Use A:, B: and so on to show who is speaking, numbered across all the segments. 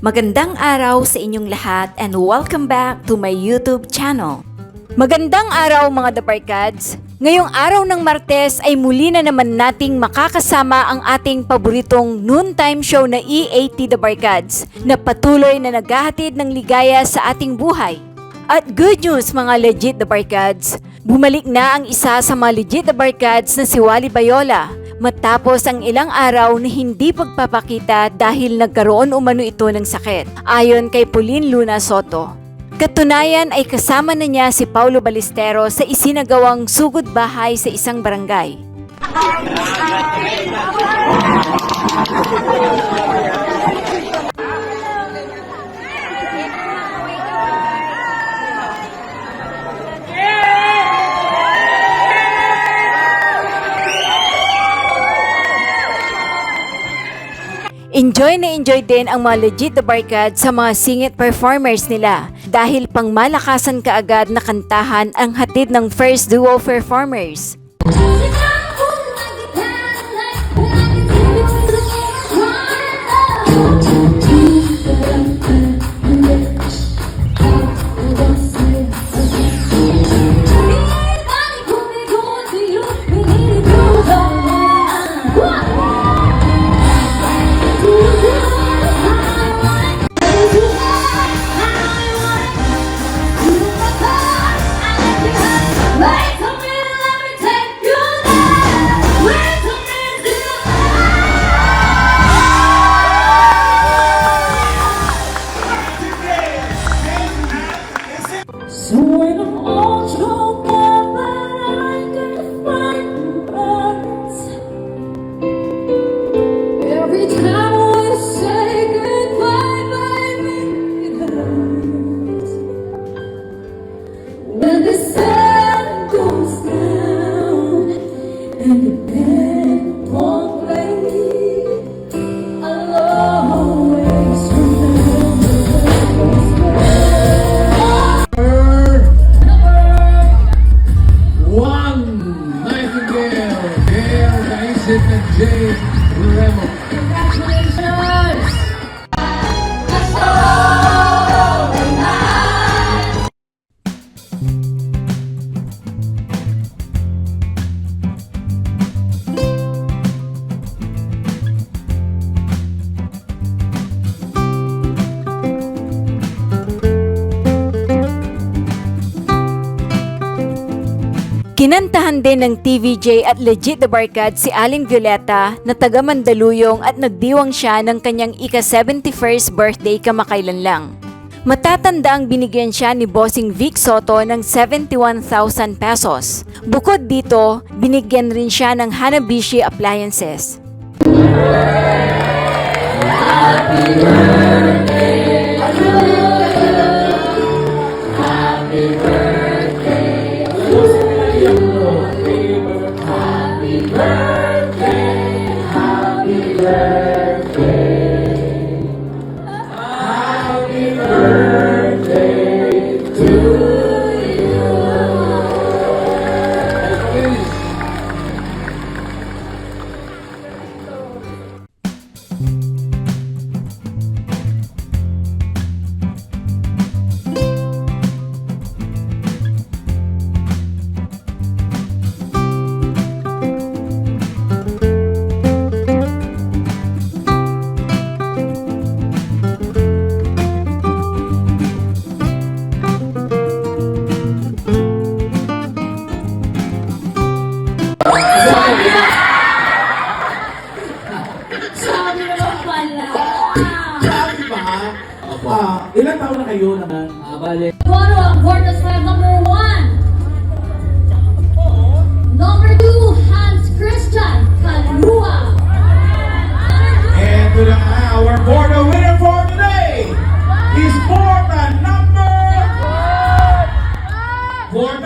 A: Magandang araw sa inyong lahat and welcome back to my YouTube channel. Magandang araw mga Dabarkads! Ngayong araw ng Martes ay muli na naman nating makakasama ang ating paboritong noontime show na E80 Dabarkads na patuloy na naghahatid ng ligaya sa ating buhay. At good news mga legit Dabarkads, bumalik na ang isa sa mga legit Dabarkads na si Wally Bayola matapos ang ilang araw na hindi pagpapakita dahil nagkaroon umano ito ng sakit, ayon kay Pauline Luna Soto. Katunayan ay kasama na niya si Paulo Balestero sa isinagawang sugod bahay sa isang barangay. Enjoy na enjoy din ang mga legit Dabarkads sa mga singit performers nila dahil pangmalakasan kaagad na kantahan ang hatid ng first duo performers.
B: So when I'm all choked up and I can find words, every time we say goodbye, baby, it hurts. When the sun goes down and the band won't play, I'll always remember those words.
C: James Remo.
B: Congratulations!
A: Kinantahan din ng TVJ at legit Dabarkads si Aling Violeta na taga Mandaluyong at nagdiwang siya ng kanyang ika-71st birthday kamakailan lang. Matatanda ang binigyan siya ni Bossing Vic Soto ng 71,000 pesos. Bukod dito, binigyan rin siya ng Hanabishi appliances.
B: Happy birthday to you. Happy birthday to you. Happy birthday, happy birthday. Happy birthday to you. Sabi naman pala.
C: Sabi ba ha? Ilan taon na kayo naman?
D: Bale.
B: Photo of Vortex Flag number 1. Number 2, Hans Christian Kalua.
C: And to the our for the winner for today is for the number 1.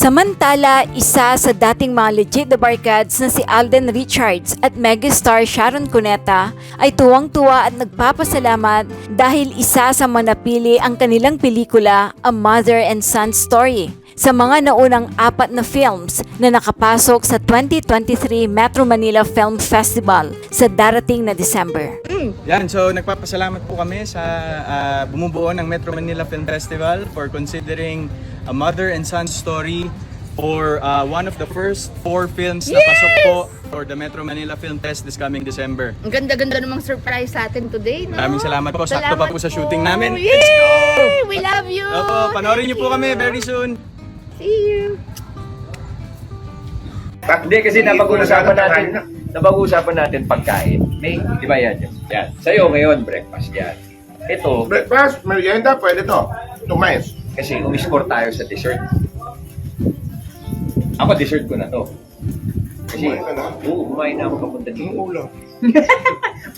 A: Samantala, isa sa dating mga legit The Barkads na si Alden Richards at megastar Sharon Cuneta ay tuwang-tuwa at nagpapasalamat dahil isa sa manapili ang kanilang pelikula, A Mother and Son Story, sa mga naunang 4 na films na nakapasok sa 2023 Metro Manila Film Festival sa darating na December.
D: Yan, so nagpapasalamat po kami sa bumubuo ng Metro Manila Film Festival for considering A Mother and Son Story for one of the first 4 films na pasok po for the Metro Manila Film Fest this coming December.
E: Ang ganda-ganda namang surprise sa atin today, no?
D: Maraming salamat po. Sakto pa po sa shooting namin.
E: Yay!
D: Let's go!
E: We love you!
D: Opo, panoorin niyo po kami very soon.
E: See you!
F: Hindi kasi napag-uusapan natin pagkain. May, di ba yan? Yan. Sa'yo ngayon, breakfast yan. Ito,
G: Breakfast, merienda, pwede to. Tumays.
F: kasi umiscore tayo sa dessert. Ako, dessert ko na to. Kasi,
G: Kumain ka na?
F: oo, kumain na ako papunta
G: Yung
F: dito.
G: ulam.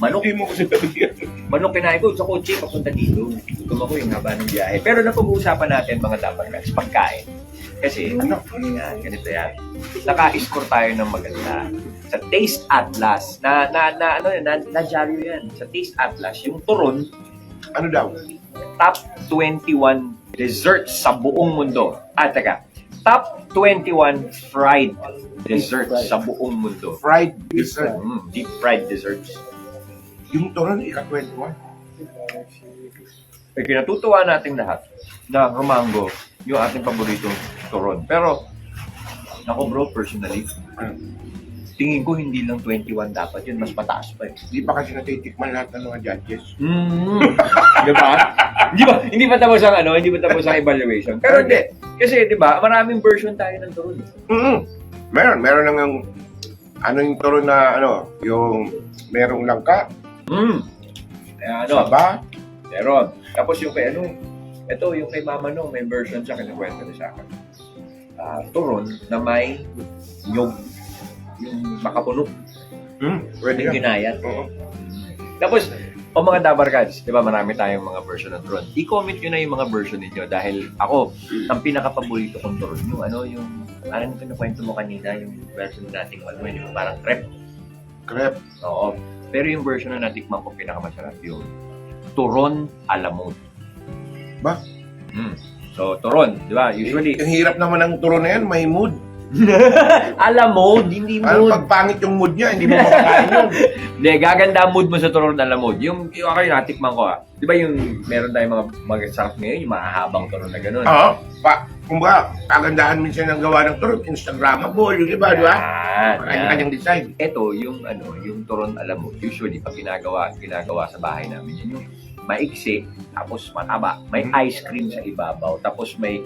F: Manok,
G: Hindi mo kasi nabigyan.
F: manok kinain ko sa kotse papunta dito. Gutom ako yung haba ng biyahe. Pero napag-uusapan natin mga dapat pagkain. Kasi,
G: Ano?
F: yan, ganito yan. Naka-score tayo ng maganda. Sa Taste Atlas, na-jaryo yan. Sa Taste Atlas, yung turon,
G: Ano daw?
F: top 21 desserts sa buong mundo. Teka. Top 21 fried desserts sa buong mundo.
G: Fried dessert.
F: Deep fried desserts.
G: Yung turon, ika-21.
F: Eh, kinatutuwa nating lahat na Romango, yung ating paboritong turon. Pero, ako bro, personally, tingin ko hindi lang 21 dapat yun, mas mataas pa eh.
G: Hindi pa kasi natitikman lahat ng mga judges.
F: Di ba? Hindi pa tapos ang hindi pa tapos ang evaluation. Pero hindi. Kasi di ba, maraming version tayo ng turon.
G: Meron nang ano yung turon na yung merong langka, saba.
F: Meron. Tapos yung kay ito yung kay Mama No, may version siya, kinakwento niya sa akin. Turon na may nyog, yung makapuno,
G: Pwede
F: yung
G: yan.
F: ginayat.
G: Oo.
F: Tapos, o mga Dabarkads, di ba marami tayong mga version ng turon. I-comment nyo na yung mga version ninyo dahil ako, ang pinaka-paborito kong turon, yung parang kinukwento mo kanina, yung version nating yung parang crepe.
G: Crepe.
F: Oo. Pero yung version na natikman ko pinakamasarap yung turon alamod.
G: Ba?
F: So, turon, di ba? Usually,
G: Ang hirap naman ng turon na yan, may mood.
F: alamod, hindi
G: Parang
F: mood.
G: pag pangit yung mood niya, hindi mo makakain yun.
F: Hindi, gaganda ang mood mo sa turon alamod. Yung ako yung natikman ko Di ba yung meron tayong mga sarap ngayon, yung mahahabang turon na gano'n?
G: Oo. Kumbaga, kagandahan minsan ng gawa ng turon, Instagrammable, yun, di ba? Di ba? Kanya-kanyang design.
F: Ito, yung turon alamod, usually pag ginagawa sa bahay namin, yun yung maiksi, tapos mataba. May ice cream sa ibabaw, tapos may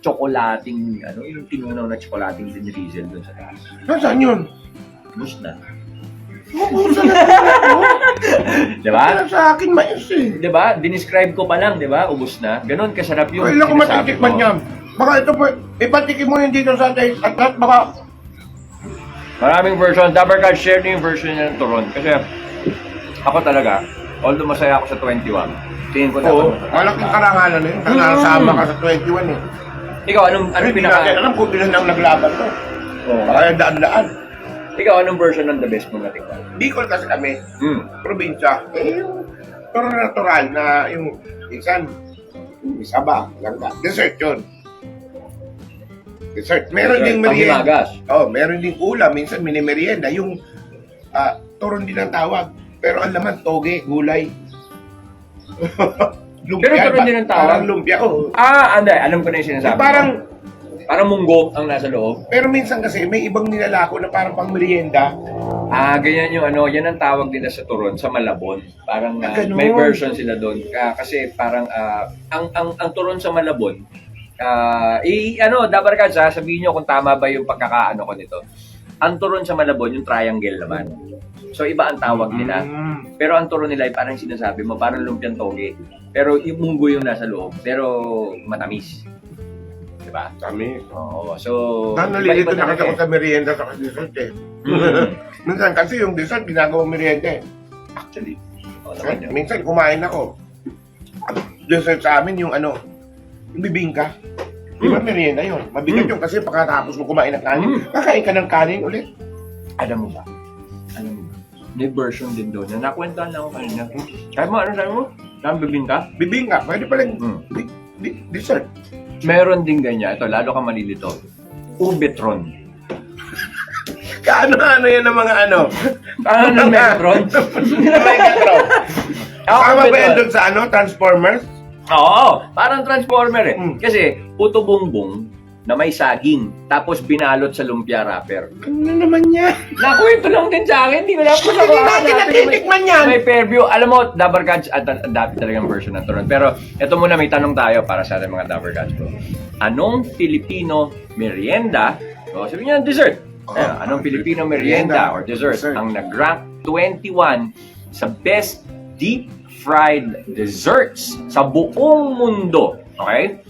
F: tsokolating, yung tinunaw na tsokolating dinrizzle dun sa taas.
G: Nasaan yun?
F: Bus na.
G: Mabusa na mo.
F: Diba?
G: Kaya sa akin, mais eh.
F: Diba? Dinescribe ko pa lang, diba? Ubus na. Ganon kasarap yung
G: Kailan ko
F: sinasabi
G: matitikman
F: ko.
G: niya. Baka ito po, ipatikin mo yun dito sa atin at baka
F: Maraming version. Dabarkad, share niyo yung version niya ng turon. Kasi ako talaga, although masaya ako sa 21, tingin ko
G: oo,
F: dapat.
G: malaking karangalan na yun. Nasama ka sa 21 eh.
F: Ikaw, anong
G: Hindi
F: pinaka...
G: natin alam kung ilan ang naglaban to.
F: Oo.
G: Kaya daan-daan.
F: Ikaw, anong version ng the best mo natikman?
G: Bicol kasi kami, probinsya. Eh, yung turon natural na yung isan, saba, langka. Dessert yun. Dessert. Meron ding merienda.
F: Panghimagas.
G: Oh, meron ding ulam. Minsan mini-merienda. Yung turon din ang tawag. Pero ang laman, toge, gulay. Lumpia.
F: Pero turon din ang tawag?
G: Parang lumpia, oh.
F: Anday, alam ko na yung sinasabi Parang munggo ang nasa loob.
G: Pero minsan kasi may ibang nilalako na parang pang merienda.
F: Ganyan yung yan ang tawag nila sa turon, sa Malabon. Parang
G: Ganun.
F: may version sila doon. Kasi parang ang turon sa Malabon, Dabarkad, sabihin nyo kung tama ba yung pagkakaano ko nito. Ang turon sa Malabon, yung triangle naman. So iba ang tawag nila. Pero ang turon nila ay parang sinasabi mo, parang lumpiang toge. Pero yung munggo yung nasa loob, pero matamis. Diba?
G: Kami.
F: Oo. So,
G: Nalilito na kasi
F: talaga
G: ako sa merienda sa dessert eh. Minsan kasi yung dessert ginagawa merienda eh.
F: Actually. Oo naman yun.
G: Minsan kumain ako. At dessert sa amin yung yung bibingka. Di ba merienda yun? Mabigat yun kasi pagkatapos mo kumain ng kanin, kakain ka ng kanin ulit.
F: Alam mo ba? May version din doon na nakwentaan lang ako kanina. Kaya mo, ano sabi mo? Saan bibingka?
G: Bibingka, pwede palang dessert.
F: Meron din ganyan. Ito, lalo ka malilito. Ubetron.
G: Kaano-ano yan ng mga ano?
F: Ano ng Metron?
G: Megatron. Tama ba yan doon sa ano? Transformers?
F: Oo, parang transformer eh.
G: Mm.
F: Kasi puto bumbong na may saging, tapos binalot sa lumpia wrapper.
G: Ano naman yan?
F: Nakwento lang din sa akin, hindi ko lang kung
G: Hindi natin natitikman yan.
F: May Fairview. Alam mo, Dabber Cats, at dami talagang version ng turon. Pero ito muna, may tanong tayo para sa ating mga Dabber Cats bro. Anong Filipino merienda, o sabi niya dessert, anong Filipino merienda or dessert ang nag-rank 21 sa best deep fried desserts sa buong mundo? Okay?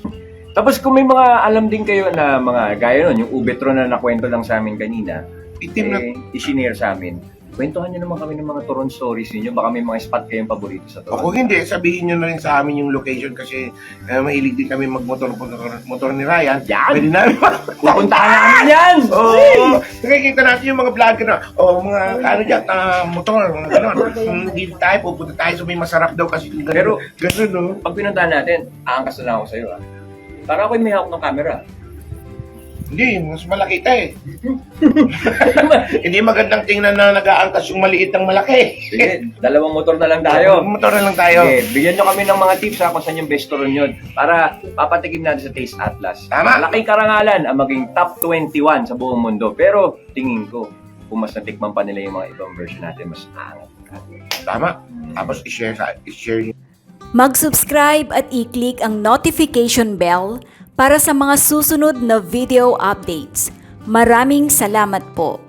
F: Tapos kung may mga alam din kayo na mga gaya nun, yung ubetron na nakwento lang sa amin kanina,
G: Itim na.
F: isinare sa amin. Kwentuhan nyo naman kami ng mga turon stories ninyo. Baka may mga spot kayong paborito sa
G: O
F: turon.
G: kung hindi, sabihin nyo na rin sa amin yung location kasi mahilig din kami magmotor motor ni Ryan.
F: Yan!
G: Pwede namin
F: Pupuntahan namin yan!
G: Oo! Nakikita natin yung mga vlogger na, mga ano dyan, motor, mga gano'n. Hindi tayo, pupunta tayo sa may masarap daw kasi gano'n.
F: Pero,
G: gano'n, no?
F: Pag pinuntahan natin, aangkas na lang ako sa'yo. Para ako'y may hawak ng camera.
G: Hindi, mas malaki tayo eh. Hindi magandang tingnan na nag-aangkas yung maliit ng malaki.
F: Sige, dalawang motor na lang tayo.
G: Motor na lang tayo.
F: Sige, bigyan nyo kami ng mga tips kung saan yung best turon yun para papatikim natin sa Taste Atlas.
G: Tama.
F: Malaking karangalan ang maging top 21 sa buong mundo. Pero tingin ko, kung mas natikman pa nila yung mga ibang version natin, mas aangat.
G: Tama. Tapos i-share nyo.
A: Mag-subscribe at i-click ang notification bell para sa mga susunod na video updates. Maraming salamat po.